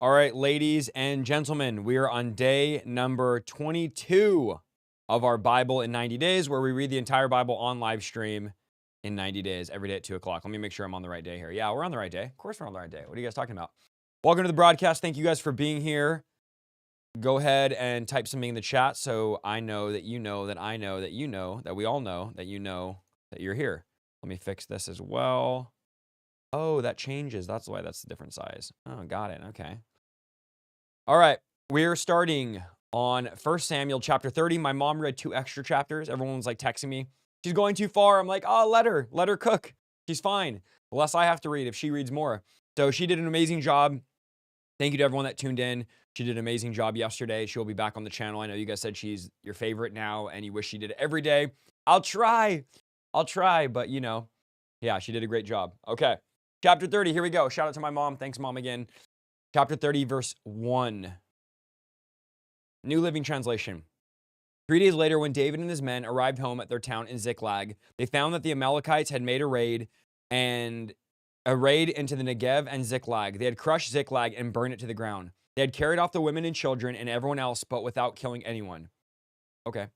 All right, ladies and gentlemen, we are on day number 22 of our Bible in 90 days, where we read the entire Bible on live stream in 90 days, every day at 2 o'clock. Let me make sure I'm on the right day here. Yeah, we're on the right day. Of course we're on the right day. What are you guys talking about? Welcome to the broadcast. Thank you guys for being here. Go ahead and type something in the chat so I know that you know that I know that you know that we all know that you know that you're here. Let me fix this as well. Oh, that changes. That's why that's a different size. Oh, got it. Okay. All right. We're starting on 1 Samuel chapter 30. My mom read 2 extra chapters. Everyone was like texting me, she's going too far. I'm like, oh, let her cook. She's fine. The less I have to read if she reads more. So she did an amazing job. Thank you to everyone that tuned in. She did an amazing job yesterday. She'll be back on the channel. I know you guys said she's your favorite now and you wish she did it every day. I'll try, but you know, yeah, she did a great job. Okay. Chapter 30, here we go. Shout out to my mom. Thanks, Mom, again. Chapter 30, verse 1. New Living Translation. 3 days later, when David and his men arrived home at their town in Ziklag, they found that the Amalekites had made a raid into the Negev and Ziklag. They had crushed Ziklag and burned it to the ground. They had carried off the women and children and everyone else, but without killing anyone. Okay.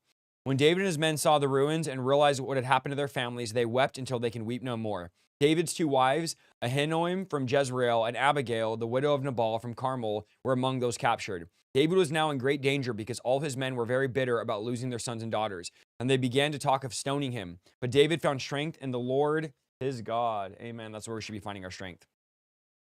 When David and his men saw the ruins and realized what had happened to their families, they wept until they can weep no more. David's 2 wives, Ahinoam from Jezreel and Abigail, the widow of Nabal from Carmel, were among those captured. David was now in great danger because all his men were very bitter about losing their sons and daughters, and they began to talk of stoning him. But David found strength in the Lord his God. Amen. That's where we should be finding our strength.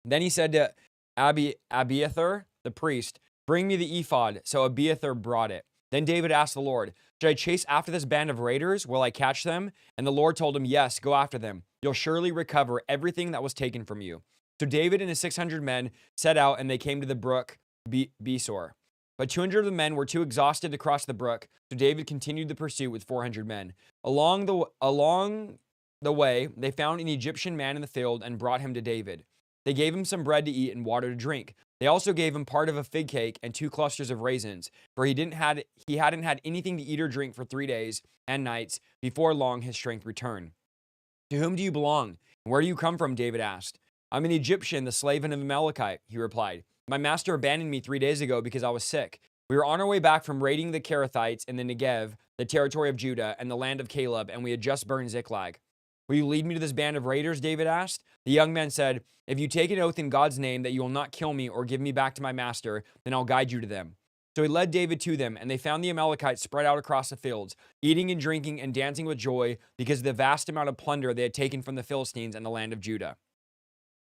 Then he said to Abiathar, the priest, bring me the ephod. So Abiathar brought it. Then David asked the Lord, should I chase after this band of raiders? Will I catch them? And the Lord told him, yes, go after them. You'll surely recover everything that was taken from you. So David and his 600 men set out, and they came to the brook Besor. But 200 of the men were too exhausted to cross the brook, so David continued the pursuit with 400 men. Along the way, they found an Egyptian man in the field and brought him to David. They gave him some bread to eat and water to drink. They also gave him part of a fig cake and 2 clusters of raisins, for he hadn't had anything to eat or drink for 3 days and nights. Before long, his strength returned. To whom do you belong? Where do you come from? David asked. I'm an Egyptian, the slave of an Amalekite, he replied. My master abandoned me 3 days ago because I was sick. We were on our way back from raiding the Kerethites in the Negev, the territory of Judah, and the land of Caleb, and we had just burned Ziklag. Will you lead me to this band of raiders? David asked. The young man said, if you take an oath in God's name that you will not kill me or give me back to my master, then I'll guide you to them. So he led David to them, and they found the Amalekites spread out across the fields, eating and drinking and dancing with joy because of the vast amount of plunder they had taken from the Philistines and the land of Judah.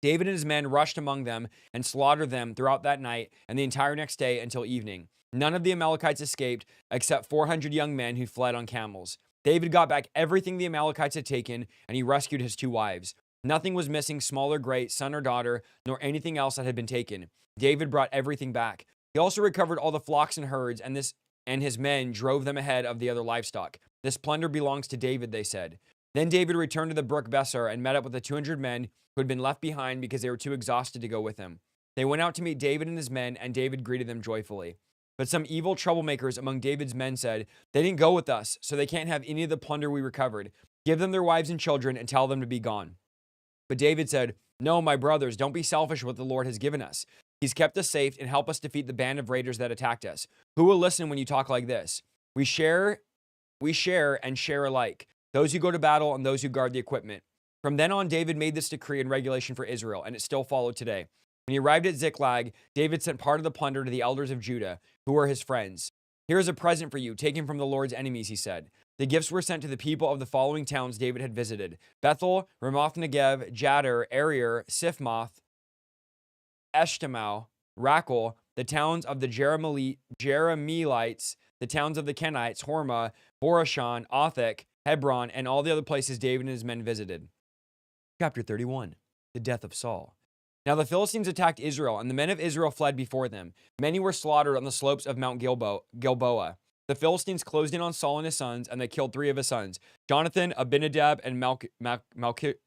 David and his men rushed among them and slaughtered them throughout that night and the entire next day until evening. None of the Amalekites escaped except 400 young men who fled on camels. David got back everything the Amalekites had taken, and he rescued his 2 wives. Nothing was missing, small or great, son or daughter, nor anything else that had been taken. David brought everything back. He also recovered all the flocks and herds, and his men drove them ahead of the other livestock. This plunder belongs to David, they said. Then David returned to the brook Besor and met up with the 200 men who had been left behind because they were too exhausted to go with him. They went out to meet David and his men, and David greeted them joyfully. But some evil troublemakers among David's men said, they didn't go with us, so they can't have any of the plunder we recovered. Give them their wives and children and tell them to be gone. But David said, no, my brothers, don't be selfish with what the Lord has given us. He's kept us safe and helped us defeat the band of raiders that attacked us. Who will listen when you talk like this? We share and share alike, those who go to battle and those who guard the equipment. From then on, David made this decree and regulation for Israel, and it still followed today. When he arrived at Ziklag, David sent part of the plunder to the elders of Judah, who were his friends. Here is a present for you, taken from the Lord's enemies, he said. The gifts were sent to the people of the following towns David had visited: Bethel, Ramoth Negev, Jadar, Arier, Sifmoth, Eshtemoa, Rakel, the towns of the Jerahmeelites, the towns of the Kenites, Hormah, Borashan, Othek, Hebron, and all the other places David and his men visited. Chapter 31, the death of Saul. Now the Philistines attacked Israel, and the men of Israel fled before them. Many were slaughtered on the slopes of Mount Gilboa. The Philistines closed in on Saul and his sons, and they killed 3 of his sons, Jonathan, Abinadab, and Malchishua.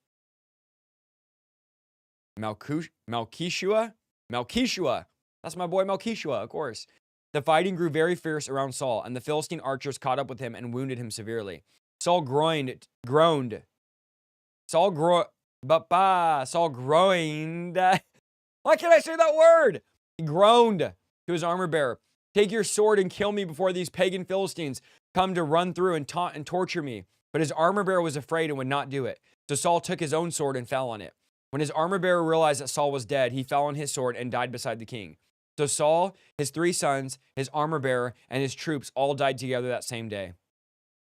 That's my boy Malchishua, of course. The fighting grew very fierce around Saul, and the Philistine archers caught up with him and wounded him severely. Saul groaned. Saul groaned. Why can't I say that word? He groaned to his armor bearer, "Take your sword and kill me before these pagan Philistines come to run through and taunt and torture me." But his armor bearer was afraid and would not do it. So Saul took his own sword and fell on it. When his armor bearer realized that Saul was dead, he fell on his sword and died beside the king. So Saul, his 3 sons, his armor bearer, and his troops all died together that same day.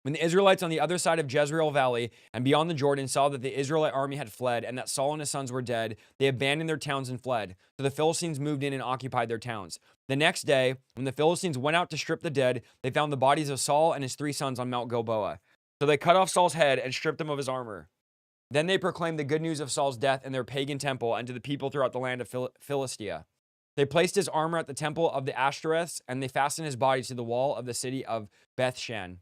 When the Israelites on the other side of Jezreel Valley and beyond the Jordan saw that the Israelite army had fled and that Saul and his sons were dead, they abandoned their towns and fled. So the Philistines moved in and occupied their towns. The next day, when the Philistines went out to strip the dead, they found the bodies of Saul and his 3 sons on Mount Gilboa. So they cut off Saul's head and stripped him of his armor. Then they proclaimed the good news of Saul's death in their pagan temple and to the people throughout the land of Philistia. They placed his armor at the temple of the Ashtoreths, and they fastened his body to the wall of the city of Bethshan.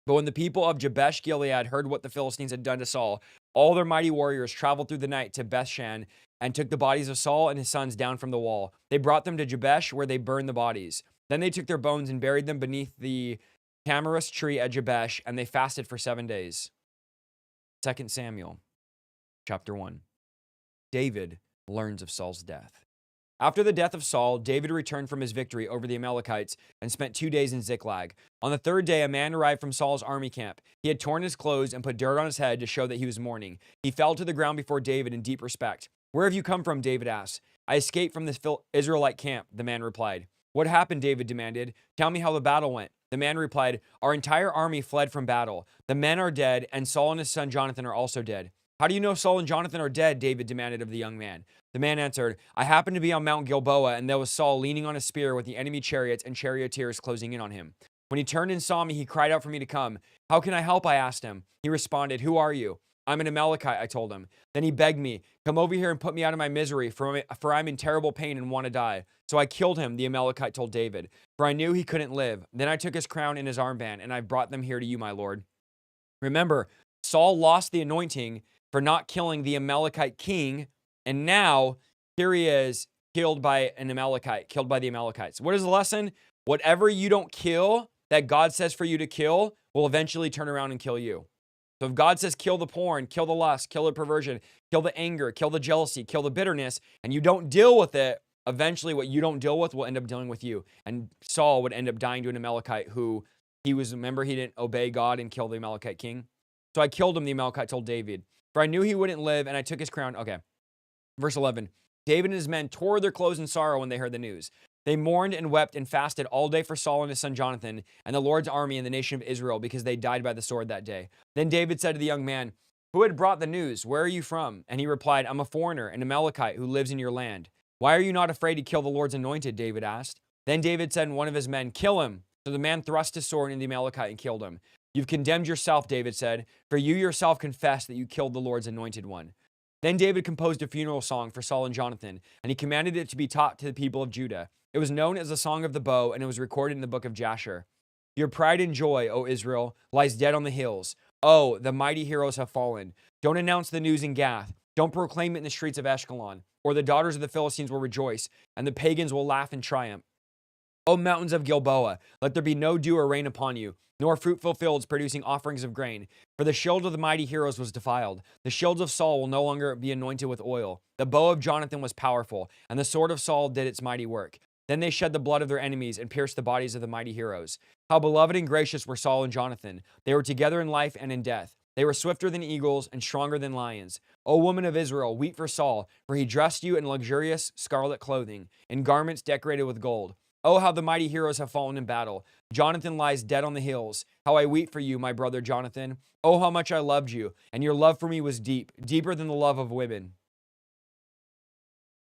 But when the people of Jabesh Gilead heard what the Philistines had done to Saul, all their mighty warriors traveled through the night to Bethshan and took the bodies of Saul and his sons down from the wall. They brought them to Jabesh, where they burned the bodies. Then they took their bones and buried them beneath the tamarisk tree at Jabesh, and they fasted for 7 days. 2 Samuel chapter 1. David learns of Saul's death. After the death of Saul, David returned from his victory over the Amalekites and spent 2 days in Ziklag. On the 3rd day, a man arrived from Saul's army camp. He had torn his clothes and put dirt on his head to show that he was mourning. He fell to the ground before David in deep respect. "Where have you come from?" David asked. "I escaped from this Israelite camp," the man replied. "What happened?" David demanded. "Tell me how the battle went." The man replied, "Our entire army fled from battle. The men are dead, and Saul and his son Jonathan are also dead." "How do you know Saul and Jonathan are dead?" David demanded of the young man. The man answered, "I happened to be on Mount Gilboa, and there was Saul leaning on a spear with the enemy chariots and charioteers closing in on him. When he turned and saw me, he cried out for me to come. 'How can I help?' I asked him. He responded, 'Who are you?' 'I'm an Amalekite,' I told him. Then he begged me, 'Come over here and put me out of my misery, for I'm in terrible pain and want to die.' So I killed him," the Amalekite told David, "for I knew he couldn't live. Then I took his crown and his armband, and I brought them here to you, my lord." Remember, Saul lost the anointing for not killing the Amalekite king, and now here he is, killed by an Amalekite, killed by the Amalekites. What is the lesson? Whatever you don't kill that God says for you to kill will eventually turn around and kill you. So if God says kill the porn, kill the lust, kill the perversion, kill the anger, kill the jealousy, kill the bitterness, and you don't deal with it, eventually what you don't deal with will end up dealing with you. And Saul would end up dying to an Amalekite who remember, he didn't obey God and kill the Amalekite king. "So I killed him," the Amalekite told David, "for I knew he wouldn't live, and I took his crown." Okay. Verse 11. David and his men tore their clothes in sorrow when they heard the news. They mourned and wept and fasted all day for Saul and his son Jonathan and the Lord's army and the nation of Israel, because they died by the sword that day. Then David said to the young man who had brought the news, "Where are you from?" And he replied, "I'm a foreigner, an Amalekite who lives in your land." "Why are you not afraid to kill the Lord's anointed?" David asked. Then David said to one of his men, "Kill him." So the man thrust his sword into the Amalekite and killed him. "You've condemned yourself," David said, "for you yourself confessed that you killed the Lord's anointed one." Then David composed a funeral song for Saul and Jonathan, and he commanded it to be taught to the people of Judah. It was known as the Song of the Bow, and it was recorded in the book of Jasher. "Your pride and joy, O Israel, lies dead on the hills. Oh, the mighty heroes have fallen. Don't announce the news in Gath. Don't proclaim it in the streets of Ashkelon, or the daughters of the Philistines will rejoice, and the pagans will laugh in triumph. O mountains of Gilboa, let there be no dew or rain upon you, nor fruitful fields producing offerings of grain. For the shield of the mighty heroes was defiled. The shields of Saul will no longer be anointed with oil. The bow of Jonathan was powerful, and the sword of Saul did its mighty work. Then they shed the blood of their enemies and pierced the bodies of the mighty heroes. How beloved and gracious were Saul and Jonathan. They were together in life and in death. They were swifter than eagles and stronger than lions. O woman of Israel, weep for Saul, for he dressed you in luxurious scarlet clothing, in garments decorated with gold. Oh, how the mighty heroes have fallen in battle. Jonathan lies dead on the hills. How I weep for you, my brother Jonathan. Oh, how much I loved you, and your love for me was deep, deeper than the love of women.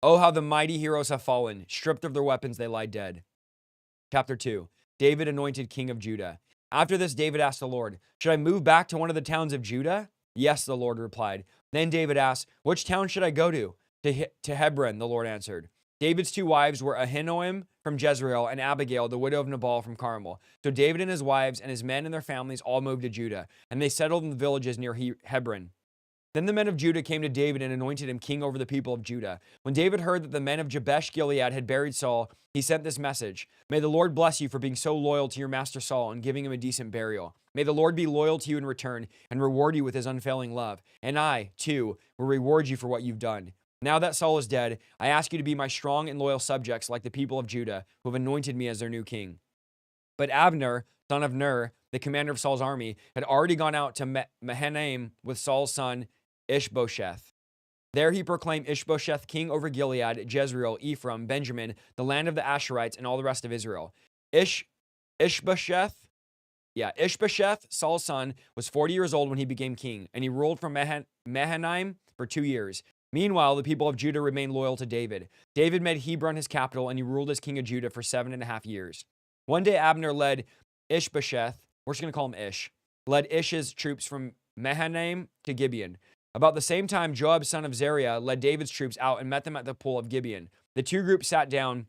Oh, how the mighty heroes have fallen. Stripped of their weapons, they lie dead." Chapter 2. David anointed king of Judah. After this, David asked the Lord, "Should I move back to one of the towns of Judah?" "Yes," the Lord replied. Then David asked, "Which town should I go to?" To Hebron," the Lord answered. David's 2 wives were Ahinoam from Jezreel and Abigail, the widow of Nabal from Carmel. So David and his wives and his men and their families all moved to Judah, and they settled in the villages near Hebron. Then the men of Judah came to David and anointed him king over the people of Judah. When David heard that the men of Jabesh Gilead had buried Saul, he sent this message: "May the Lord bless you for being so loyal to your master Saul and giving him a decent burial. May the Lord be loyal to you in return and reward you with his unfailing love. And I, too, will reward you for what you've done." Now that Saul is dead, I ask you to be my strong and loyal subjects like the people of Judah, who have anointed me as their new king." But Abner, son of Ner, the commander of Saul's army, had already gone out to Mahanaim with Saul's son Ishbosheth. There he proclaimed Ishbosheth king over Gilead, Jezreel, Ephraim, Benjamin, the land of the Asherites, and all the rest of Israel. Ishbosheth, Saul's son, was 40 years old when he became king, and he ruled from Mahanaim for 2 years. Meanwhile, the people of Judah remained loyal to David. David made Hebron his capital, and he ruled as king of Judah for 7.5 years. One day Abner led Ishbosheth, we're just going to call him Ish, led Ish's troops from Mahanaim to Gibeon. About the same time, Joab, son of Zeruiah, led David's troops out and met them at the pool of Gibeon. The two groups sat down,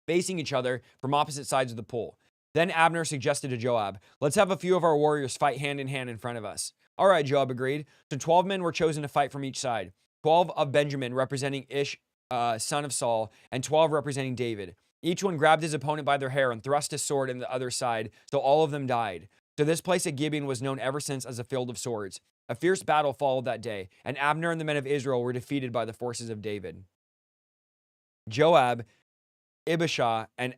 facing each other from opposite sides of the pool. Then Abner suggested to Joab, "Let's have a few of our warriors fight hand in hand in front of us." "All right," Joab agreed. So 12 men were chosen to fight from each side. 12 of Benjamin, representing Ish, son of Saul, and 12 representing David. Each one grabbed his opponent by their hair and thrust his sword in the other side, so all of them died. So this place at Gibeon was known ever since as a field of swords. A fierce battle followed that day, and Abner and the men of Israel were defeated by the forces of David. Joab, Abishai, and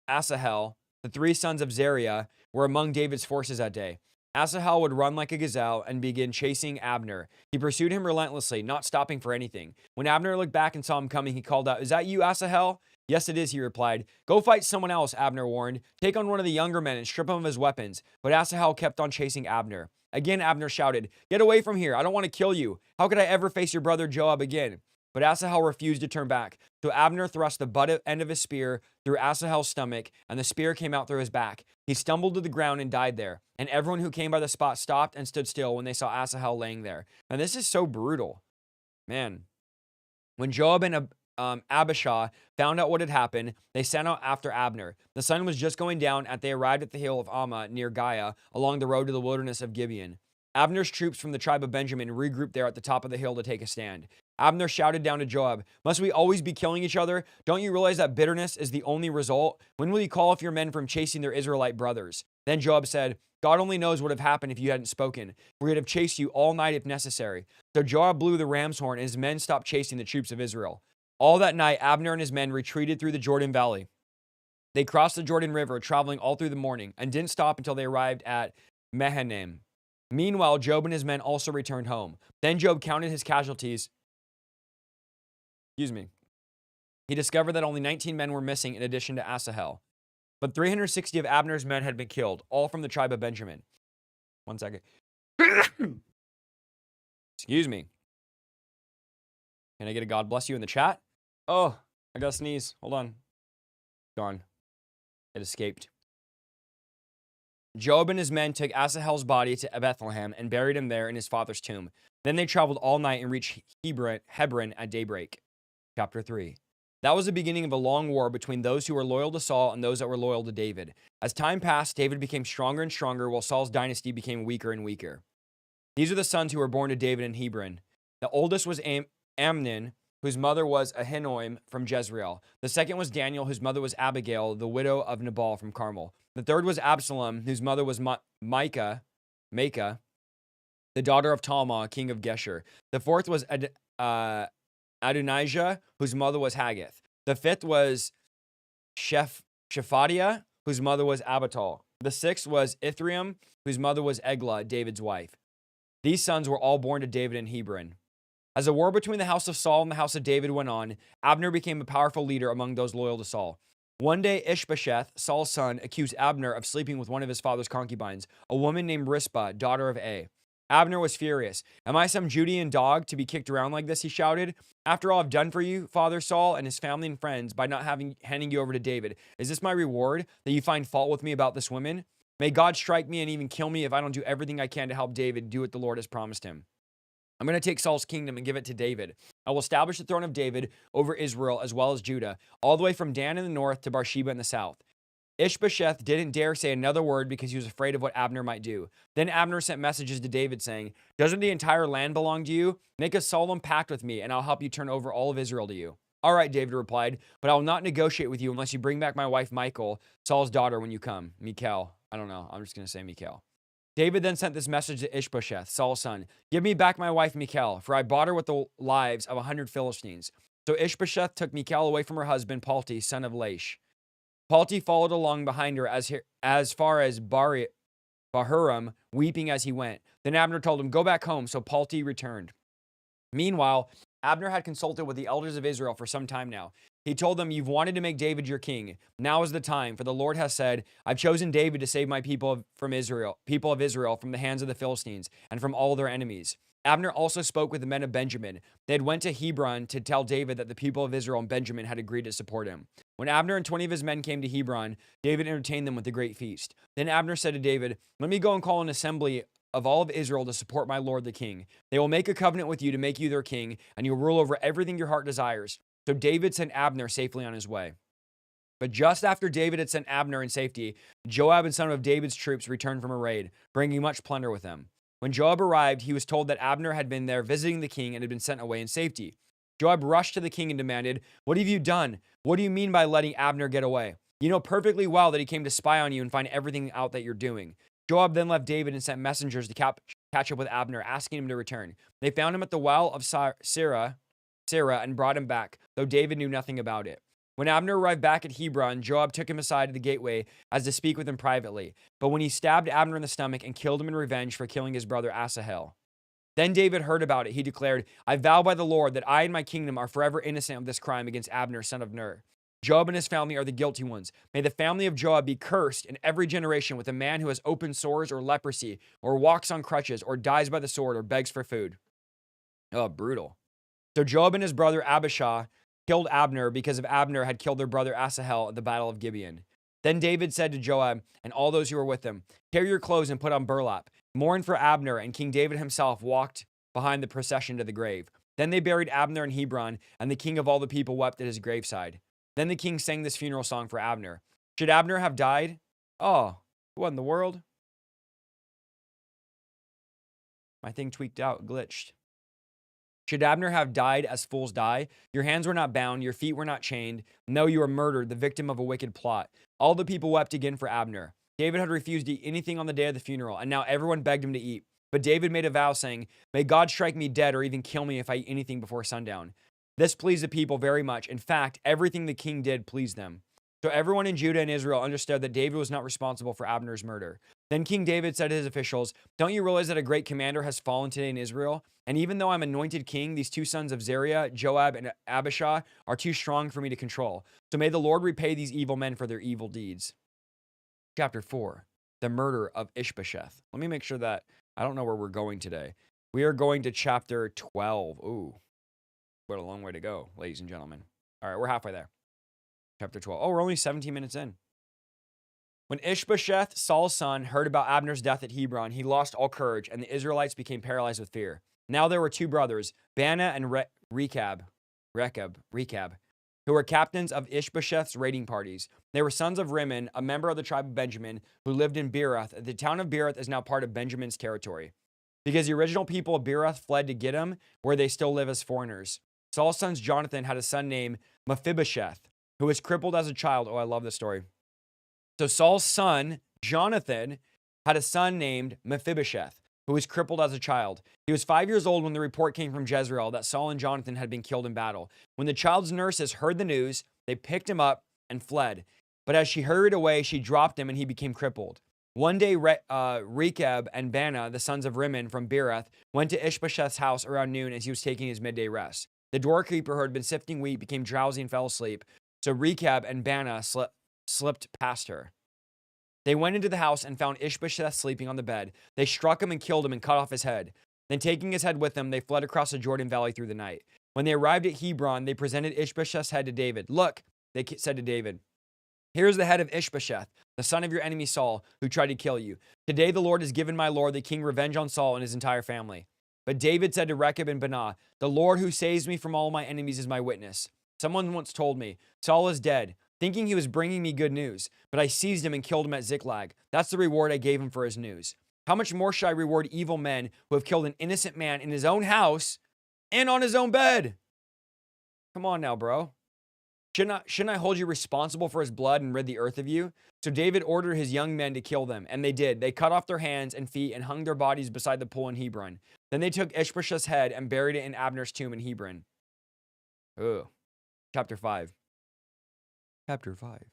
Asahel, the 3 sons of Zeruiah, were among David's forces that day. Asahel would run like a gazelle and begin chasing Abner. He pursued him relentlessly, not stopping for anything. When Abner looked back and saw him coming, he called out, "Is that you, Asahel?" "Yes, it is," he replied. "Go fight someone else," Abner warned. "Take on one of the younger men and strip him of his weapons." But Asahel kept on chasing Abner. Again, Abner shouted, "Get away from here. I don't want to kill you. How could I ever face your brother Joab again?" But Asahel refused to turn back. So Abner thrust the butt end of his spear through Asahel's stomach, and the spear came out through his back. He stumbled to the ground and died there. And everyone who came by the spot stopped and stood still when they saw Asahel laying there. And this is so brutal. Man. When Joab and Abishai found out what had happened, they sent out after Abner. The sun was just going down as they arrived at the hill of Ammah near Giah, along the road to the wilderness of Gibeon. Abner's troops from the tribe of Benjamin regrouped there at the top of the hill to take a stand. Abner shouted down to Joab, "Must we always be killing each other? Don't you realize that bitterness is the only result? When will you call off your men from chasing their Israelite brothers?" Then Joab said, "God only knows what would have happened if you hadn't spoken. We would have chased you all night if necessary." So Joab blew the ram's horn, and his men stopped chasing the troops of Israel. All that night, Abner and his men retreated through the Jordan Valley. They crossed the Jordan River, traveling all through the morning, and didn't stop until they arrived at Mahanaim. Meanwhile, Joab and his men also returned home. Then Joab counted his casualties. He discovered that only 19 men were missing in addition to Asahel. But 360 of Abner's men had been killed, all from the tribe of Benjamin. One second. Excuse me. Can I get a God bless you in the chat? Oh, I got to sneeze. Hold on. Gone. It escaped. Joab and his men took Asahel's body to Bethlehem and buried him there in his father's tomb. Then they traveled all night and reached Hebron at daybreak. Chapter 3. That was the beginning of a long war between those who were loyal to Saul and those that were loyal to David. As time passed, David became stronger and stronger, while Saul's dynasty became weaker and weaker. These are the sons who were born to David in Hebron. The oldest was Amnon, whose mother was Ahinoam from Jezreel. The second was Daniel, whose mother was Abigail, the widow of Nabal from Carmel. The third was Absalom, whose mother was Maacah, the daughter of Talmah, king of Geshur. The fourth was Adonijah, whose mother was Haggith. The fifth was Shephatiah, whose mother was Abital. The sixth was Ithream, whose mother was Eglah, David's wife. These sons were all born to David in Hebron. As the war between the house of Saul and the house of David went on, Abner became a powerful leader among those loyal to Saul. One day, Ishbosheth, Saul's son, accused Abner of sleeping with one of his father's concubines, a woman named Rizpah, daughter of A. Abner was furious. "Am I some Judean dog to be kicked around like this?" he shouted. "After all I've done for you, Father Saul, and his family and friends, by not handing you over to David, is this my reward, that you find fault with me about this woman? May God strike me and even kill me if I don't do everything I can to help David do what the Lord has promised him. I'm going to take Saul's kingdom and give it to David. I will establish the throne of David over Israel as well as Judah, all the way from Dan in the north to Bathsheba in the south." Ishbosheth didn't dare say another word because he was afraid of what Abner might do. Then Abner sent messages to David saying, "Doesn't the entire land belong to you? Make a solemn pact with me, and I'll help you turn over all of Israel to you." "All right," David replied, "but I will not negotiate with you unless you bring back my wife Michal, Saul's daughter, when you come." Michal. I don't know. I'm just going to say Michal. David then sent this message to Ishbosheth, Saul's son. Give me back my wife Michal, for I bought her with the lives of 100 Philistines. So Ishbosheth took Michal away from her husband, Palti, son of Laish. Palti followed along behind her as far as Bahurim, weeping as he went. Then Abner told him, go back home. So Palti returned. Meanwhile, Abner had consulted with the elders of Israel for some time now. He told them, you've wanted to make David your king. Now is the time, for the Lord has said, I've chosen David to save my people of Israel from the hands of the Philistines and from all their enemies. Abner also spoke with the men of Benjamin. They had went to Hebron to tell David that the people of Israel and Benjamin had agreed to support him. When Abner and 20 of his men came to Hebron, David entertained them with a great feast. Then Abner said to David, let me go and call an assembly of all of Israel to support my lord the king. They will make a covenant with you to make you their king, and you'll rule over everything your heart desires. So David sent Abner safely on his way. But just after David had sent Abner in safety, Joab and some of David's troops returned from a raid, bringing much plunder with them. When Joab arrived, he was told that Abner had been there visiting the king and had been sent away in safety. Joab rushed to the king and demanded, what have you done? What do you mean by letting Abner get away? You know perfectly well that he came to spy on you and find everything out that you're doing. Joab then left David and sent messengers to catch up with Abner, asking him to return. They found him at the well of Sirah and brought him back, though David knew nothing about it. When Abner arrived back at Hebron, Joab took him aside at the gateway as to speak with him privately. But when he stabbed Abner in the stomach and killed him in revenge for killing his brother Asahel. Then David heard about it. He declared, I vow by the Lord that I and my kingdom are forever innocent of this crime against Abner, son of Ner. Joab and his family are the guilty ones. May the family of Joab be cursed in every generation with a man who has open sores or leprosy, or walks on crutches, or dies by the sword, or begs for food. Oh, brutal. So Joab and his brother Abishai killed Abner because of Abner had killed their brother Asahel at the battle of Gibeon. Then David said to Joab and all those who were with him, tear your clothes and put on burlap. Mourn for Abner, and King David himself walked behind the procession to the grave. Then they buried Abner in Hebron, and the king of all the people wept at his graveside. Then the king sang this funeral song for Abner. Should Abner have died? Oh, what in the world? My thing tweaked out, glitched. Should Abner have died as fools die? Your hands were not bound, your feet were not chained. No, you were murdered, the victim of a wicked plot. All the people wept again for Abner. David had refused to eat anything on the day of the funeral, and now everyone begged him to eat. But David made a vow saying, may God strike me dead or even kill me if I eat anything before sundown. This pleased the people very much. In fact, everything the king did pleased them. So everyone in Judah and Israel understood that David was not responsible for Abner's murder. Then King David said to his officials, don't you realize that a great commander has fallen today in Israel? And even though I'm anointed king, these two sons of Zeruiah, Joab and Abishai, are too strong for me to control. So may the Lord repay these evil men for their evil deeds. Chapter 4, the murder of Ishbosheth. Let me make sure that I don't know where we're going today. We are going to chapter 12. Ooh, what a long way to go, ladies and gentlemen. All right, we're halfway there. Chapter 12. Oh, we're only 17 minutes in. When Ishbosheth, Saul's son, heard about Abner's death at Hebron, he lost all courage, and the Israelites became paralyzed with fear. Now there were two brothers, Bana and Rechab, who were captains of Ishbosheth's raiding parties. They were sons of Rimmon, a member of the tribe of Benjamin, who lived in Beeroth. The town of Beeroth is now part of Benjamin's territory, because the original people of Beeroth fled to Gittim, where they still live as foreigners. Saul's son Jonathan had a son named Mephibosheth, who was crippled as a child. Oh, I love this story. So Saul's son, Jonathan, had a son named Mephibosheth, who was crippled as a child. He was 5 years old when the report came from Jezreel that Saul and Jonathan had been killed in battle. When the child's nurses heard the news, they picked him up and fled. But as she hurried away, she dropped him and he became crippled. One day, Rechab and Bana, the sons of Rimmon from Beeroth, went to Ishbosheth's house around noon as he was taking his midday rest. The doorkeeper who had been sifting wheat became drowsy and fell asleep. So Rechab and Bana slipped past her. They went into the house and found Ishbosheth sleeping on the bed. They struck him and killed him and cut off his head. Then taking his head with them, they fled across the Jordan Valley through the night. When they arrived at Hebron, they presented Ishbosheth's head to David. Look, they said to David, here's the head of Ishbosheth, the son of your enemy Saul, who tried to kill you. Today the Lord has given my lord the king revenge on Saul and his entire family. But David said to Rechab and Bana, the Lord who saves me from all my enemies is my witness. Someone once told me, Saul is dead, thinking he was bringing me good news, but I seized him and killed him at Ziklag. That's the reward I gave him for his news. How much more shall I reward evil men who have killed an innocent man in his own house and on his own bed? Come on now, bro. Shouldn't I hold you responsible for his blood and rid the earth of you?" So David ordered his young men to kill them, and they did. They cut off their hands and feet and hung their bodies beside the pool in Hebron. Then they took Ishbosheth's head and buried it in Abner's tomb in Hebron. Ugh. Chapter 5. Chapter 5.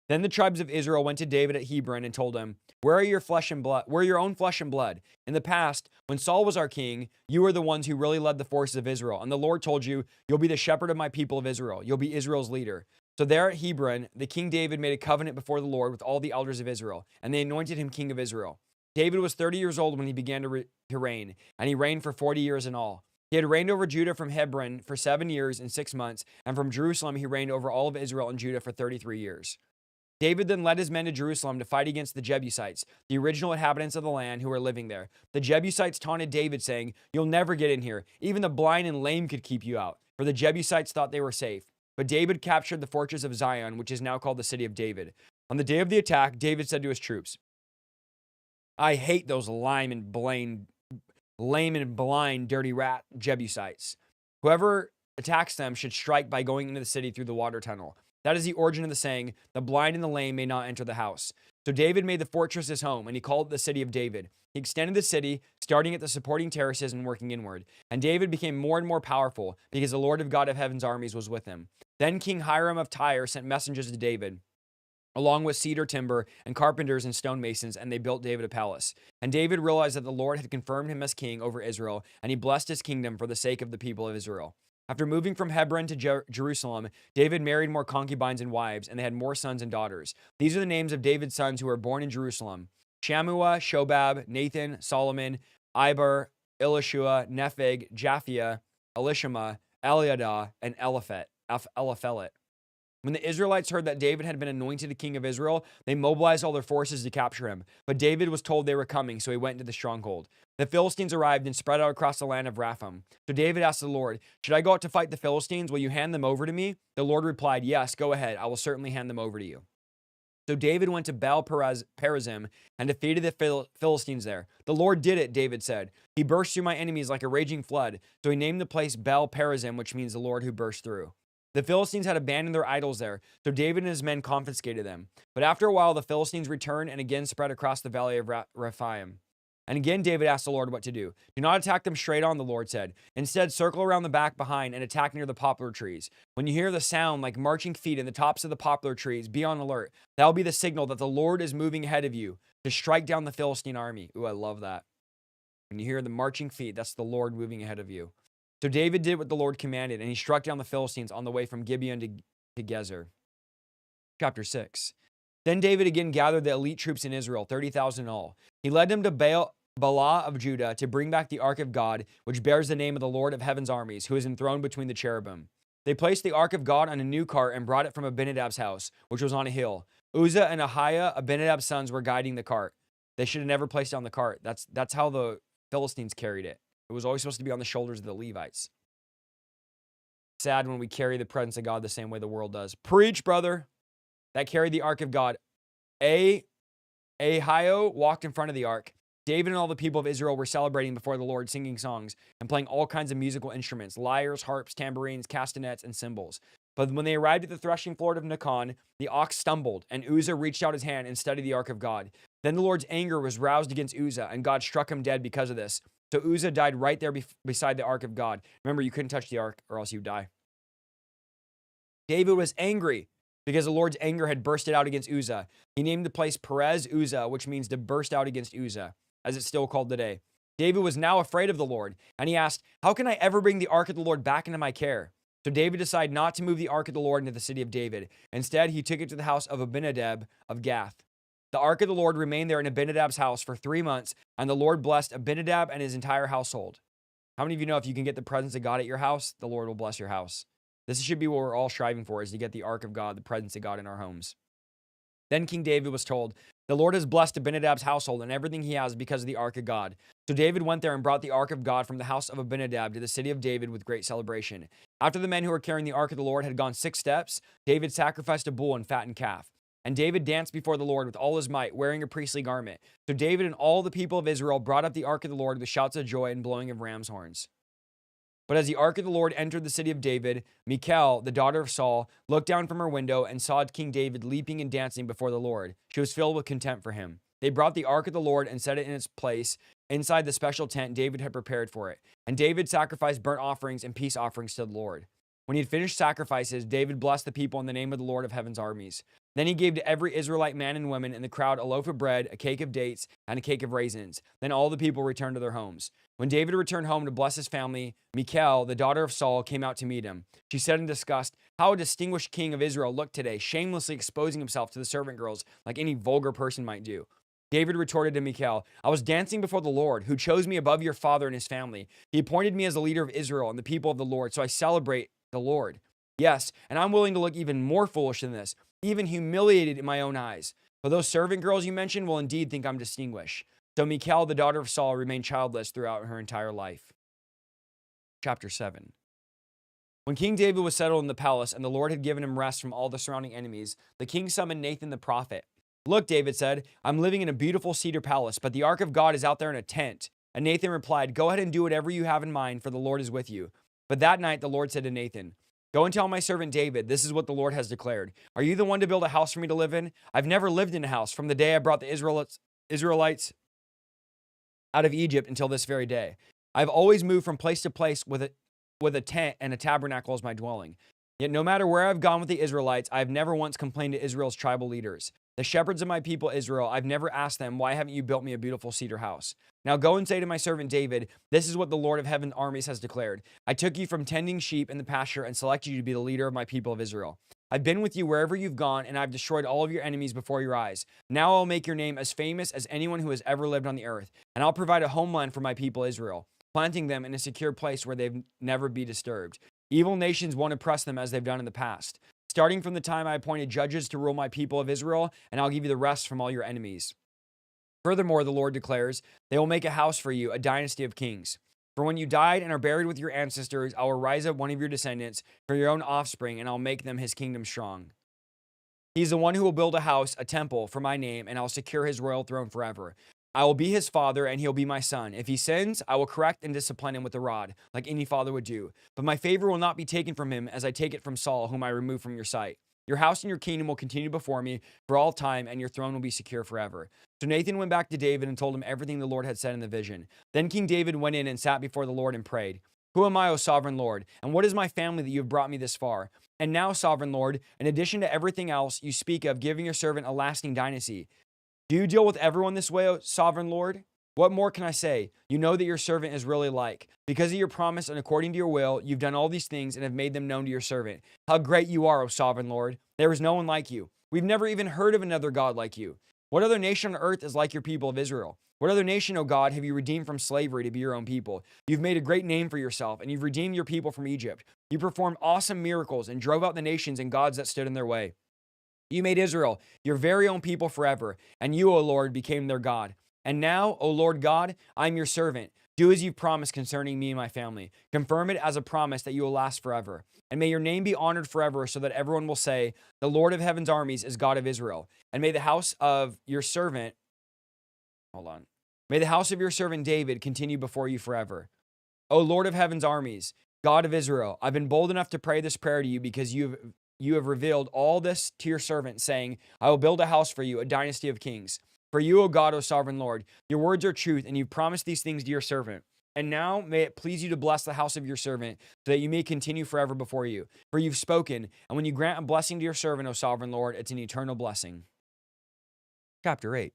Then the tribes of Israel went to David at Hebron and told him, "Where are your flesh and blood? Where are your own flesh and blood? In the past, when Saul was our king, you were the ones who really led the forces of Israel. And the Lord told you, you'll be the shepherd of my people of Israel. You'll be Israel's leader." So there at Hebron, the king David made a covenant before the Lord with all the elders of Israel, and they anointed him king of Israel. David was 30 years old when he began to reign, and he reigned for 40 years in all. He had reigned over Judah from Hebron for 7 years and 6 months, and from Jerusalem he reigned over all of Israel and Judah for 33 years. David then led his men to Jerusalem to fight against the Jebusites, the original inhabitants of the land who were living there. The Jebusites taunted David, saying, "You'll never get in here. Even the blind and lame could keep you out." For the Jebusites thought they were safe. But David captured the fortress of Zion, which is now called the city of David. On the day of the attack, David said to his troops, "I hate those lame and blind, dirty rat Jebusites. Whoever attacks them should strike by going into the city through the water tunnel." That is the origin of the saying, "The blind and the lame may not enter the house." So David made the fortress his home, and he called it the city of David. He extended the city, starting at the supporting terraces and working inward. And David became more and more powerful, because the Lord of God of heaven's armies was with him. Then King Hiram of Tyre sent messengers to David, along with cedar timber and carpenters and stonemasons, and they built David a palace. And David realized that the Lord had confirmed him as king over Israel, and he blessed his kingdom for the sake of the people of Israel. After moving from Hebron to Jerusalem, David married more concubines and wives, and they had more sons and daughters. These are the names of David's sons who were born in Jerusalem: Shammua, Shobab, Nathan, Solomon, Iber, Elishua, Nepheg, Japhia, Elishama, Eliadah, and Eliphelet. When the Israelites heard that David had been anointed king of Israel, they mobilized all their forces to capture him. But David was told they were coming, so he went into the stronghold. The Philistines arrived and spread out across the land of Rapham. So David asked the Lord, "Should I go out to fight the Philistines? Will you hand them over to me?" The Lord replied, "Yes, go ahead. I will certainly hand them over to you." So David went to Baal-perazim and defeated the Philistines there. "The Lord did it," David said. "He burst through my enemies like a raging flood." So he named the place Baal-perazim, which means the Lord who burst through. The Philistines had abandoned their idols there, so David and his men confiscated them. But after a while, the Philistines returned and again spread across the valley of Rephaim. And again, David asked the Lord what to do. "Do not attack them straight on," the Lord said. "Instead, circle around the back behind and attack near the poplar trees. When you hear the sound like marching feet in the tops of the poplar trees, be on alert. That will be the signal that the Lord is moving ahead of you to strike down the Philistine army." Ooh, I love that. When you hear the marching feet, that's the Lord moving ahead of you. So David did what the Lord commanded, and he struck down the Philistines on the way from Gibeon to Gezer. Chapter 6. Then David again gathered the elite troops in Israel, 30,000 in all. He led them to Baalah of Judah to bring back the ark of God, which bears the name of the Lord of heaven's armies, who is enthroned between the cherubim. They placed the ark of God on a new cart and brought it from Abinadab's house, which was on a hill. Uzzah and Ahiah, Abinadab's sons, were guiding the cart. They should have never placed it on the cart. That's how the Philistines carried it. It was always supposed to be on the shoulders of the Levites. Sad when we carry the presence of God the same way the world does. Preach, brother. That carried the ark of God. Ahio walked in front of the ark. David and all the people of Israel were celebrating before the Lord, singing songs and playing all kinds of musical instruments: lyres, harps, tambourines, castanets, and cymbals. But when they arrived at the threshing floor of Nacon, the ox stumbled, and Uzzah reached out his hand and steadied the ark of God. Then the Lord's anger was roused against Uzzah, and God struck him dead because of this. So Uzzah died right there beside the ark of God. Remember, you couldn't touch the ark or else you'd die. David was angry because the Lord's anger had bursted out against Uzzah. He named the place Perez Uzzah, which means to burst out against Uzzah, as it's still called today. David was now afraid of the Lord, and he asked, "How can I ever bring the ark of the Lord back into my care?" So David decided not to move the ark of the Lord into the city of David. Instead, he took it to the house of Abinadab of Gath. The ark of the Lord remained there in Abinadab's house for 3 months, and the Lord blessed Abinadab and his entire household. How many of you know if you can get the presence of God at your house, the Lord will bless your house? This should be what we're all striving for, is to get the ark of God, the presence of God in our homes. Then King David was told, "The Lord has blessed Abinadab's household and everything he has because of the ark of God." So David went there and brought the ark of God from the house of Abinadab to the city of David with great celebration. After the men who were carrying the ark of the Lord had gone 6 steps, David sacrificed a bull and fattened calf. And David danced before the Lord with all his might, wearing a priestly garment. So David and all the people of Israel brought up the ark of the Lord with shouts of joy and blowing of ram's horns. But as the ark of the Lord entered the city of David, Michal, the daughter of Saul, looked down from her window and saw King David leaping and dancing before the Lord. She was filled with contempt for him. They brought the ark of the Lord and set it in its place inside the special tent David had prepared for it. And David sacrificed burnt offerings and peace offerings to the Lord. When he had finished sacrifices, David blessed the people in the name of the Lord of heaven's armies. Then he gave to every Israelite man and woman in the crowd a loaf of bread, a cake of dates, and a cake of raisins. Then all the people returned to their homes. When David returned home to bless his family, Michal, the daughter of Saul, came out to meet him. She said in disgust, "How a distinguished king of Israel looked today, shamelessly exposing himself to the servant girls like any vulgar person might do." David retorted to Michal, "I was dancing before the Lord, who chose me above your father and his family. He appointed me as the leader of Israel and the people of the Lord, so I celebrate the Lord. Yes, and I'm willing to look even more foolish than this, even humiliated in my own eyes. But those servant girls you mentioned will indeed think I'm distinguished." So Michal, the daughter of Saul, remained childless throughout her entire life. Chapter 7. When King David was settled in the palace and the Lord had given him rest from all the surrounding enemies, the king summoned Nathan the prophet. "Look," David said, "I'm living in a beautiful cedar palace, but the ark of God is out there in a tent." And Nathan replied, "Go ahead and do whatever you have in mind, for the Lord is with you." But that night the Lord said to Nathan, "Go and tell my servant David, this is what the Lord has declared. Are you the one to build a house for me to live in? I've never lived in a house from the day I brought the Israelites out of Egypt until this very day. I've always moved from place to place with a tent and a tabernacle as my dwelling. Yet no matter where I've gone with the Israelites, I've never once complained to Israel's tribal leaders. The shepherds of my people Israel, I've never asked them, why haven't you built me a beautiful cedar house? Now go and say to my servant David, this is what the Lord of heaven's armies has declared. I took you from tending sheep in the pasture and selected you to be the leader of my people of Israel. I've been with you wherever you've gone, and I've destroyed all of your enemies before your eyes. Now I'll make your name as famous as anyone who has ever lived on the earth, and I'll provide a homeland for my people Israel, planting them in a secure place where they've never be disturbed. Evil nations won't oppress them as they've done in the past. Starting from the time I appointed judges to rule my people of Israel, and I'll give you the rest from all your enemies. Furthermore, the Lord declares, they will make a house for you, a dynasty of kings. For when you died and are buried with your ancestors, I will rise up one of your descendants for your own offspring, and I'll make them his kingdom strong. He's the one who will build a house, a temple, for my name, and I'll secure his royal throne forever. I will be his father, and he'll be my son. If he sins, I will correct and discipline him with a rod, like any father would do. But my favor will not be taken from him as I take it from Saul, whom I remove from your sight. Your house and your kingdom will continue before me for all time, and your throne will be secure forever. So Nathan went back to David and told him everything the Lord had said in the vision. Then King David went in and sat before the Lord and prayed. Who am I, O sovereign Lord? And what is my family that you have brought me this far? And now, sovereign Lord, in addition to everything else you speak of giving your servant a lasting dynasty, do you deal with everyone this way, O sovereign Lord? What more can I say? You know that your servant is really like. Because of your promise and according to your will, you've done all these things and have made them known to your servant. How great you are, O sovereign Lord. There is no one like you. We've never even heard of another God like you. What other nation on earth is like your people of Israel? What other nation, O God, have you redeemed from slavery to be your own people? You've made a great name for yourself, and you've redeemed your people from Egypt. You performed awesome miracles and drove out the nations and gods that stood in their way. You made Israel your very own people forever, and you, O Lord, became their God. And now, O Lord God, I'm your servant. Do as you've promised concerning me and my family. Confirm it as a promise that you will last forever. And may your name be honored forever so that everyone will say, the Lord of heaven's armies is God of Israel. And may the house of your servant, may the house of your servant David continue before you forever. O Lord of heaven's armies, God of Israel, I've been bold enough to pray this prayer to you because you have revealed all this to your servant, saying, I will build a house for you, a dynasty of kings. For you, O God, O sovereign Lord, your words are truth, and you've promised these things to your servant. And now may it please you to bless the house of your servant, so that you may continue forever before you. For you've spoken, and when you grant a blessing to your servant, O sovereign Lord, it's an eternal blessing. Chapter 8.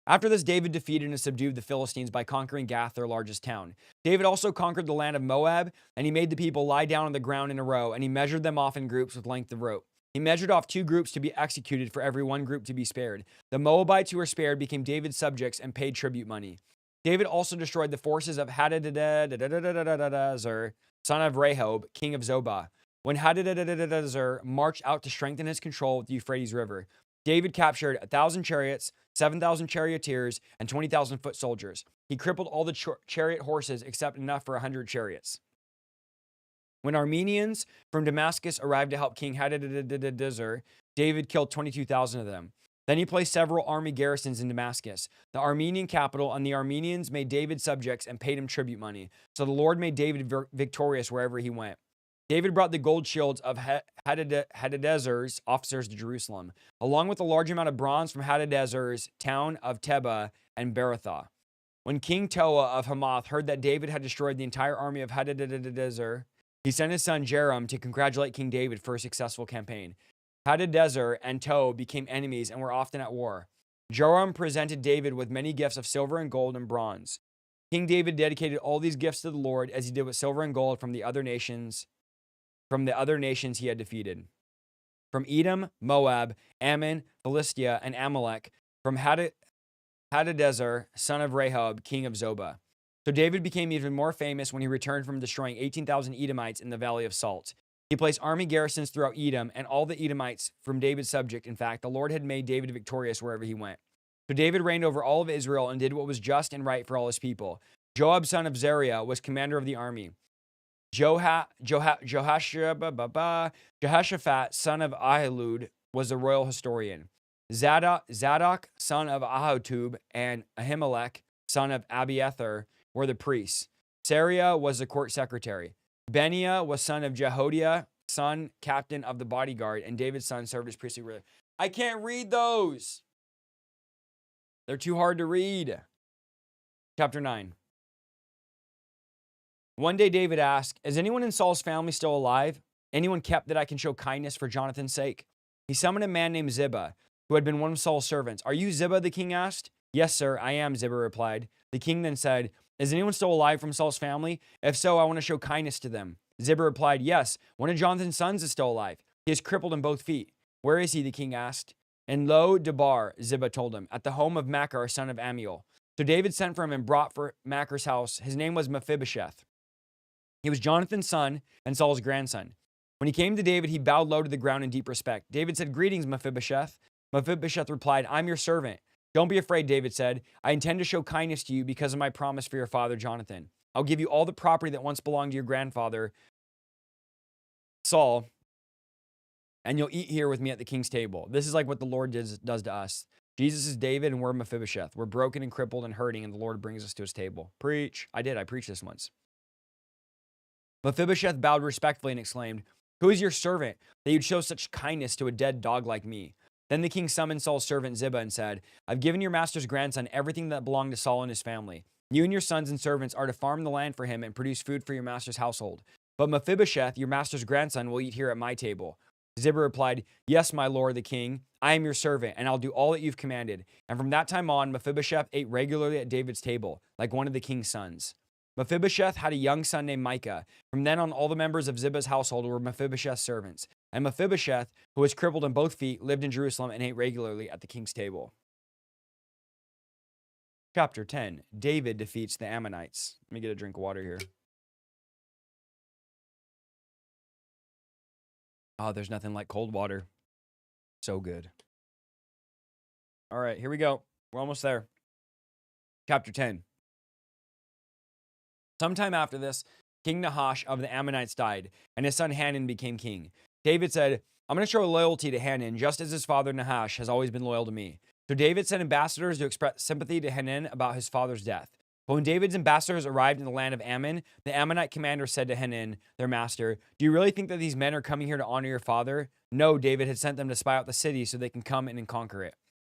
After this, David defeated and subdued the Philistines by conquering Gath, their largest town. David also conquered the land of Moab, and he made the people lie down on the ground in a row, and he measured them off in groups with length of rope. He measured off 2 groups to be executed for every 1 group to be spared. The Moabites who were spared became David's subjects and paid tribute money. David also destroyed the forces of Hadadezer, son of Rehob, king of Zobah. When Hadadezer marched out to strengthen his control of the Euphrates River, David captured 1,000 chariots, 7,000 charioteers, and 20,000 foot soldiers. He crippled all the chariot horses except enough for 100 chariots. When Armenians from Damascus arrived to help King Hadadezer, David killed 22,000 of them. Then he placed several army garrisons in Damascus, the Armenian capital, and the Armenians made David subjects and paid him tribute money. So the Lord made David victorious wherever he went. David brought the gold shields of Hadadezer's officers to Jerusalem, along with a large amount of bronze from Hadadezer's town of Teba and Beratha. When King Toa of Hamath heard that David had destroyed the entire army of Hadadezer, he sent his son Joram to congratulate King David for a successful campaign. Hadadezer and Toa became enemies and were often at war. Joram presented David with many gifts of silver and gold and bronze. King David dedicated all these gifts to the Lord, as he did with silver and gold from the other nations he had defeated. From Edom, Moab, Ammon, Philistia, and Amalek, from Hadadezer, son of Rehob, king of Zobah. So David became even more famous when he returned from destroying 18,000 Edomites in the Valley of Salt. He placed army garrisons throughout Edom and all the Edomites from David's subject. In fact, the Lord had made David victorious wherever he went. So David reigned over all of Israel and did what was just and right for all his people. Joab, son of Zeruiah, was commander of the army. Jehoshaphat, son of Ahilud, was the royal historian. Zadok, son of Ahitub, and Ahimelech, son of Abiathar, were the priests. Sariah was the court secretary. Beniah was son of Jehodiah, son captain of the bodyguard, and David's son served as priestly ruler. I can't read those. They're too hard to read. Chapter 9. One day David asked, is anyone in Saul's family still alive? Anyone kept that I can show kindness for Jonathan's sake? He summoned a man named Ziba, who had been one of Saul's servants. Are you Ziba? The king asked. Yes, sir, I am, Ziba replied. The king then said, is anyone still alive from Saul's family? If so, I want to show kindness to them. Ziba replied, yes, one of Jonathan's sons is still alive. He is crippled in both feet. Where is he? The king asked. In Lo Debar, Ziba told him, at the home of Machir, son of Ammiel. So David sent for him and brought for Machir's house. His name was Mephibosheth. He was Jonathan's son and Saul's grandson. When he came to David, he bowed low to the ground in deep respect. David said, greetings, Mephibosheth. Mephibosheth replied, I'm your servant. Don't be afraid, David said. I intend to show kindness to you because of my promise for your father, Jonathan. I'll give you all the property that once belonged to your grandfather, Saul, and you'll eat here with me at the king's table. This is like what the Lord does to us. Jesus is David and we're Mephibosheth. We're broken and crippled and hurting, and the Lord brings us to his table. Preach. I preached this once. Mephibosheth bowed respectfully and exclaimed, who is your servant that you'd show such kindness to a dead dog like me? Then the king summoned Saul's servant Ziba and said, I've given your master's grandson everything that belonged to Saul and his family. You and your sons and servants are to farm the land for him and produce food for your master's household. But Mephibosheth, your master's grandson, will eat here at my table. Ziba replied, yes, my lord the king, I am your servant, and I'll do all that you've commanded. And from that time on, Mephibosheth ate regularly at David's table, like one of the king's sons. Mephibosheth had a young son named Micah. From then on, all the members of Ziba's household were Mephibosheth's servants. And Mephibosheth, who was crippled in both feet, lived in Jerusalem and ate regularly at the king's table. Chapter 10. David defeats the Ammonites. Let me get a drink of water here. Oh, there's nothing like cold water. So good. All right, here we go. We're almost there. Chapter 10. Sometime after this, King Nahash of the Ammonites died, and his son Hanun became king. David said, I'm going to show loyalty to Hanun, just as his father Nahash has always been loyal to me. So David sent ambassadors to express sympathy to Hanun about his father's death. But when David's ambassadors arrived in the land of Ammon, the Ammonite commander said to Hanun, their master, do you really think that these men are coming here to honor your father? No, David had sent them to spy out the city so they can come in and conquer it.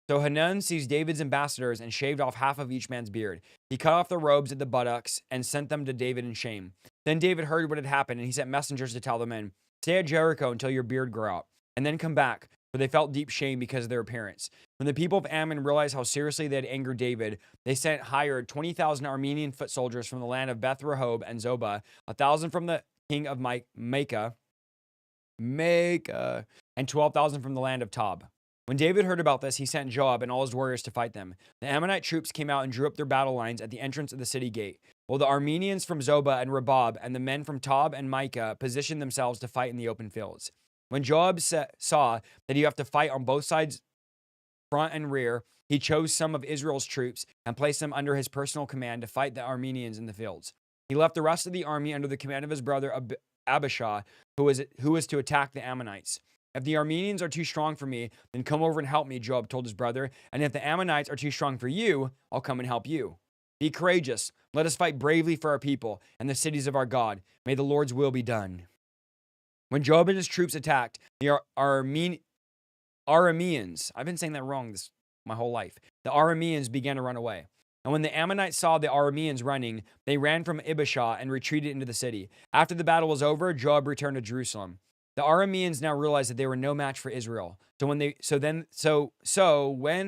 So Hanun seized David's ambassadors and shaved off half of each man's beard. He cut off their robes at the buttocks and sent them to David in shame. Then David heard what had happened, and he sent messengers to tell the men, stay at Jericho until your beard grow out, and then come back, for they felt deep shame because of their appearance. When the people of Ammon realized how seriously they had angered David, they hired 20,000 Armenian foot soldiers from the land of Beth Rehob and Zobah, 1,000 from the king of Maacah, and 12,000 from the land of Tob. When David heard about this, he sent Joab and all his warriors to fight them. The Ammonite troops came out and drew up their battle lines at the entrance of the city gate, while the Armenians from Zobah and Rabbab and the men from Tob and Maacah positioned themselves to fight in the open fields. When Joab saw that you have to fight on both sides, front and rear, he chose some of Israel's troops and placed them under his personal command to fight the Armenians in the fields. He left the rest of the army under the command of his brother Abishai, who was to attack the Ammonites. If the Arameans are too strong for me, then come over and help me, Joab told his brother. And if the Ammonites are too strong for you, I'll come and help you. Be courageous. Let us fight bravely for our people and the cities of our God. May the Lord's will be done. When Joab and his troops attacked the Arameans, I've been saying that wrong my whole life. The Arameans began to run away. And when the Ammonites saw the Arameans running, they ran from Ishbosheth and retreated into the city. After the battle was over, Joab returned to Jerusalem. The Arameans now realized that they were no match for Israel. So when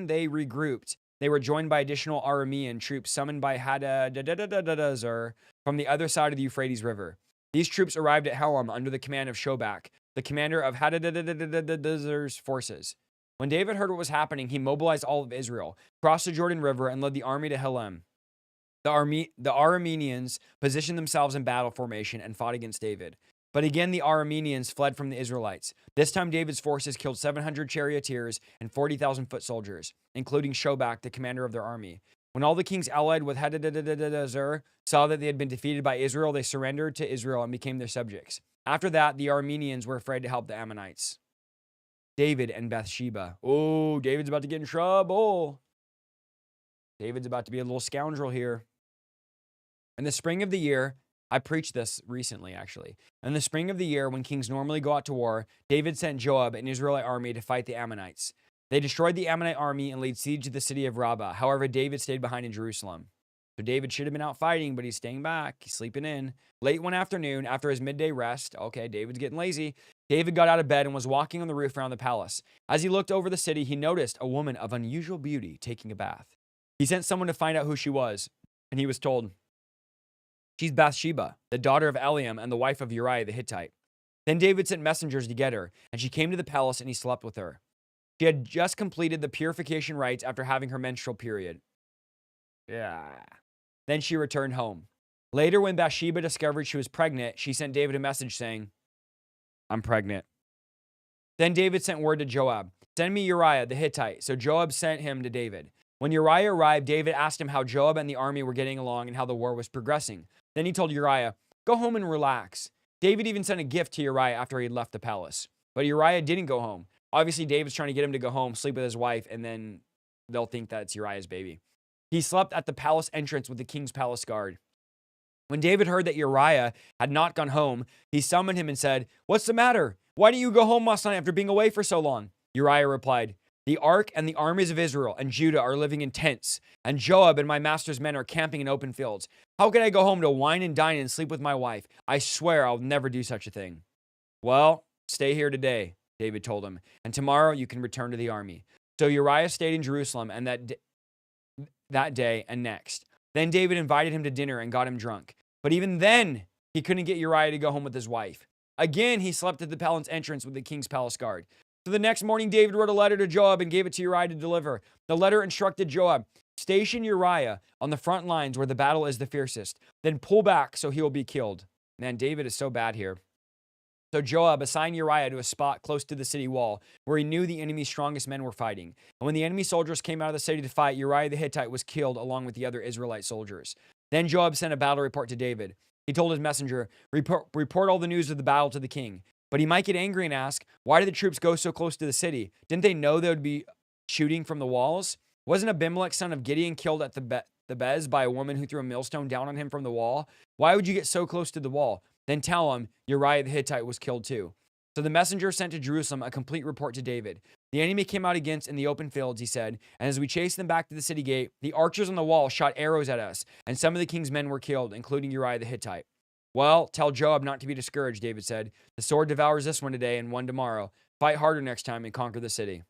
they regrouped, they were joined by additional Aramean troops summoned by Hadadezer from the other side of the Euphrates River. These troops arrived at Helam under the command of Shobach, the commander of Hadadezer's forces. When David heard what was happening, he mobilized all of Israel, crossed the Jordan River, and led the army to Helam. The Arameans positioned themselves in battle formation and fought against David. But again, the Arameans fled from the Israelites. This time, David's forces killed 700 charioteers and 40,000 foot soldiers, including Shobach, the commander of their army. When all the kings allied with Hadadezer saw that they had been defeated by Israel, they surrendered to Israel and became their subjects. After that, the Arameans were afraid to help the Ammonites. David and Bathsheba. Oh, David's about to get in trouble. David's about to be a little scoundrel here. In the spring of the year, I preached this recently, actually. In the spring of the year, when kings normally go out to war, David sent Joab and Israelite army to fight the Ammonites. They destroyed the Ammonite army and laid siege to the city of Rabbah. However, David stayed behind in Jerusalem. So David should have been out fighting, but he's staying back. He's sleeping in. Late one afternoon, after his midday rest, okay, David's getting lazy. David got out of bed and was walking on the roof around the palace. As he looked over the city, he noticed a woman of unusual beauty taking a bath. He sent someone to find out who she was, and he was told, "She's Bathsheba, the daughter of Eliam and the wife of Uriah the Hittite." Then David sent messengers to get her, and she came to the palace and he slept with her. She had just completed the purification rites after having her menstrual period. Yeah. Then she returned home. Later, when Bathsheba discovered she was pregnant, she sent David a message saying, "I'm pregnant." Then David sent word to Joab, "Send me Uriah the Hittite." So Joab sent him to David. When Uriah arrived, David asked him how Joab and the army were getting along and how the war was progressing. Then he told Uriah, "Go home and relax." David even sent a gift to Uriah after he had left the palace. But Uriah didn't go home. Obviously, David's trying to get him to go home, sleep with his wife, and then they'll think that it's Uriah's baby. He slept at the palace entrance with the king's palace guard. When David heard that Uriah had not gone home, he summoned him and said, "What's the matter? Why didn't you go home last night after being away for so long?" Uriah replied, "The ark and the armies of Israel and Judah are living in tents, and Joab and my master's men are camping in open fields. How can I go home to wine and dine and sleep with my wife? I swear I'll never do such a thing." "Well, stay here today," David told him, "and tomorrow you can return to the army." So Uriah stayed in Jerusalem and that day and next. Then David invited him to dinner and got him drunk. But even then, he couldn't get Uriah to go home with his wife. Again, he slept at the palace entrance with the king's palace guard. So the next morning, David wrote a letter to Joab and gave it to Uriah to deliver. The letter instructed Joab, "Station Uriah on the front lines where the battle is the fiercest. Then pull back so he will be killed." Man, David is so bad here. So Joab assigned Uriah to a spot close to the city wall where he knew the enemy's strongest men were fighting. And when the enemy soldiers came out of the city to fight, Uriah the Hittite was killed along with the other Israelite soldiers. Then Joab sent a battle report to David. He told his messenger, report all the news of the battle to the king. But he might get angry and ask, "Why did the troops go so close to the city? Didn't they know they would be shooting from the walls? Wasn't Abimelech, son of Gideon, killed at the Bez by a woman who threw a millstone down on him from the wall? Why would you get so close to the wall?" Then tell him Uriah the Hittite was killed too. So the messenger sent to Jerusalem a complete report to David. "The enemy came out against in the open fields," he said, "and as we chased them back to the city gate, the archers on the wall shot arrows at us, and some of the king's men were killed, including Uriah the Hittite." "Well, tell Joab not to be discouraged," David said. "The sword devours this one today and one tomorrow. Fight harder next time and conquer the city."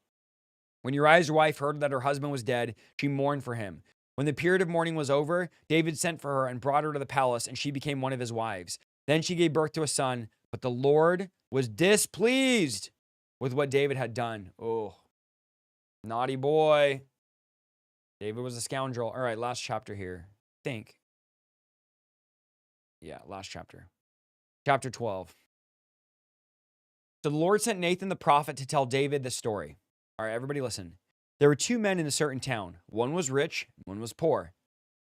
When Uriah's wife heard that her husband was dead, she mourned for him. When the period of mourning was over, David sent for her and brought her to the palace, and she became one of his wives. Then she gave birth to a son, but the Lord was displeased with what David had done. Oh, naughty boy. David was a scoundrel. All right, last chapter here. I think. Yeah, last chapter. Chapter 12. So the Lord sent Nathan the prophet to tell David the story. All right, everybody listen. There were two men in a certain town. One was rich, one was poor.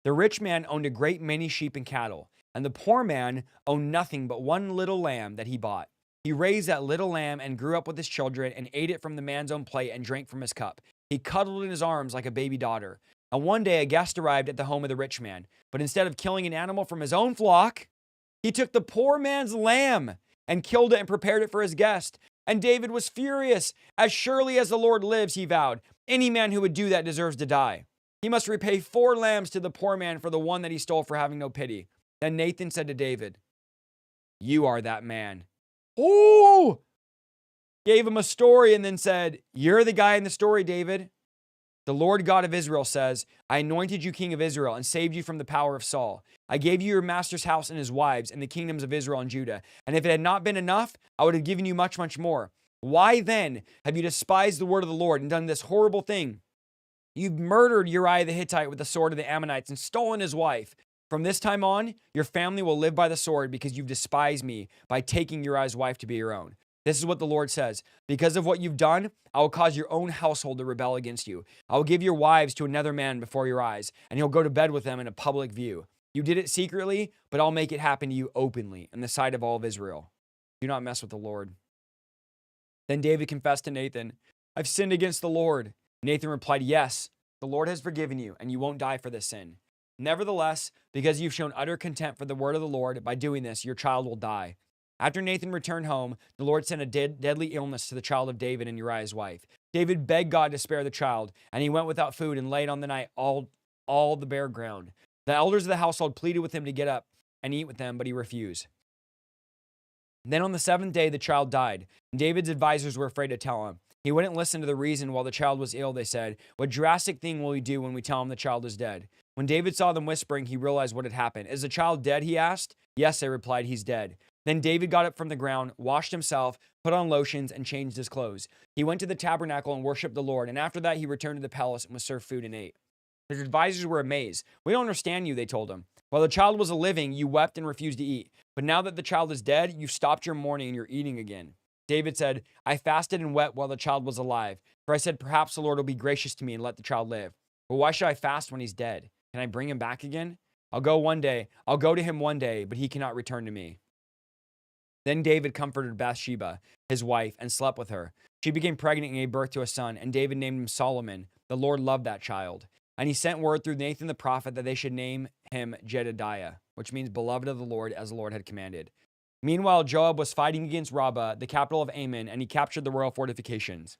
The rich man owned a great many sheep and cattle, and the poor man owned nothing but one little lamb that he bought. He raised that little lamb and grew up with his children and ate it from the man's own plate and drank from his cup. He cuddled in his arms like a baby daughter. And one day a guest arrived at the home of the rich man. But instead of killing an animal from his own flock, he took the poor man's lamb and killed it and prepared it for his guest. And David was furious. As surely as the Lord lives, he vowed, any man who would do that deserves to die. He must repay 4 lambs to the poor man for the one that he stole for having no pity. Then Nathan said to David, you are that man. Oh! Gave him a story and then said, you're the guy in the story, David. The Lord God of Israel says, I anointed you king of Israel and saved you from the power of Saul. I gave you your master's house and his wives and the kingdoms of Israel and Judah. And if it had not been enough, I would have given you much, much more. Why then have you despised the word of the Lord and done this horrible thing? You've murdered Uriah the Hittite with the sword of the Ammonites and stolen his wife. From this time on, your family will live by the sword because you've despised me by taking Uriah's wife to be your own. This is what the Lord says. Because of what you've done, I will cause your own household to rebel against you. I will give your wives to another man before your eyes, and you'll go to bed with them in a public view. You did it secretly, but I'll make it happen to you openly in the sight of all of Israel. Do not mess with the Lord. Then David confessed to Nathan, I've sinned against the Lord. Nathan replied, yes, the Lord has forgiven you, and you won't die for this sin. Nevertheless, because you've shown utter contempt for the word of the Lord, by doing this, your child will die. After Nathan returned home, the Lord sent a deadly illness to the child of David and Uriah's wife. David begged God to spare the child, and he went without food and laid on the night all the bare ground. The elders of the household pleaded with him to get up and eat with them, but he refused. Then on the 7th day, the child died, and David's advisors were afraid to tell him. He wouldn't listen to the reason while the child was ill, they said. What drastic thing will we do when we tell him the child is dead? When David saw them whispering, he realized what had happened. Is the child dead, he asked. Yes, they replied, he's dead. Then David got up from the ground, washed himself, put on lotions, and changed his clothes. He went to the tabernacle and worshiped the Lord, and after that he returned to the palace and was served food and ate. His advisors were amazed. We don't understand you, they told him. While the child was living, you wept and refused to eat. But now that the child is dead, you've stopped your mourning and you're eating again. David said, I fasted and wept while the child was alive. For I said, perhaps the Lord will be gracious to me and let the child live. But why should I fast when he's dead? Can I bring him back again? I'll go to him one day, but he cannot return to me. Then David comforted Bathsheba, his wife, and slept with her. She became pregnant and gave birth to a son, and David named him Solomon. The Lord loved that child. And he sent word through Nathan the prophet that they should name him Jedediah, which means beloved of the Lord, as the Lord had commanded. Meanwhile, Joab was fighting against Rabbah, the capital of Ammon, and he captured the royal fortifications.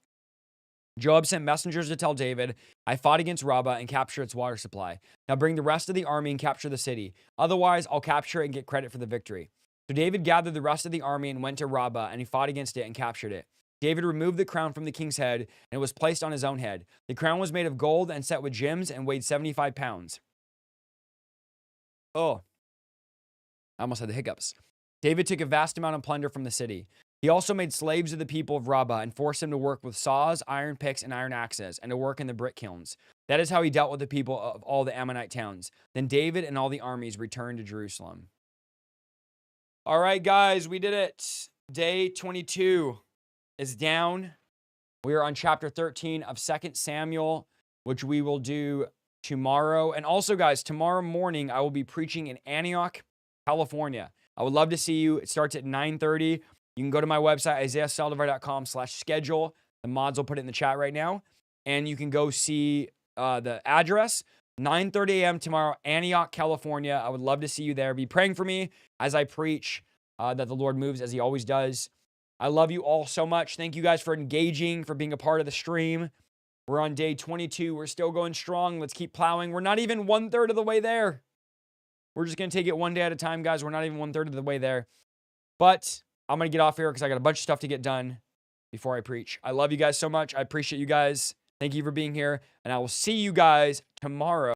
Joab sent messengers to tell David, I fought against Rabbah and captured its water supply. Now bring the rest of the army and capture the city. Otherwise, I'll capture it and get credit for the victory. So David gathered the rest of the army and went to Rabbah, and he fought against it and captured it. David removed the crown from the king's head, and it was placed on his own head. The crown was made of gold and set with gems and weighed 75 pounds. Oh, I almost had the hiccups. David took a vast amount of plunder from the city. He also made slaves of the people of Rabbah and forced them to work with saws, iron picks, and iron axes, and to work in the brick kilns. That is how he dealt with the people of all the Ammonite towns. Then David and all the armies returned to Jerusalem. All right, guys, we did it. Day 22 is down. We are on chapter 13 of 2 Samuel, which we will do tomorrow. And also, guys, tomorrow morning, I will be preaching in Antioch, California. I would love to see you. It starts at 9:30. You can go to my website, IsaiahSaldivar.com/schedule. The mods will put it in the chat right now. And you can go see the address, 9:30 a.m. tomorrow, Antioch, California. I would love to see you there. Be praying for me as I preach that the Lord moves as he always does. I love you all so much. Thank you guys for engaging, for being a part of the stream. We're on day 22. We're still going strong. Let's keep plowing. We're not even 1/3 of the way there. We're just going to take it one day at a time, guys. We're not even 1/3 of the way there. But I'm going to get off here because I got a bunch of stuff to get done before I preach. I love you guys so much. I appreciate you guys. Thank you for being here. And I will see you guys tomorrow.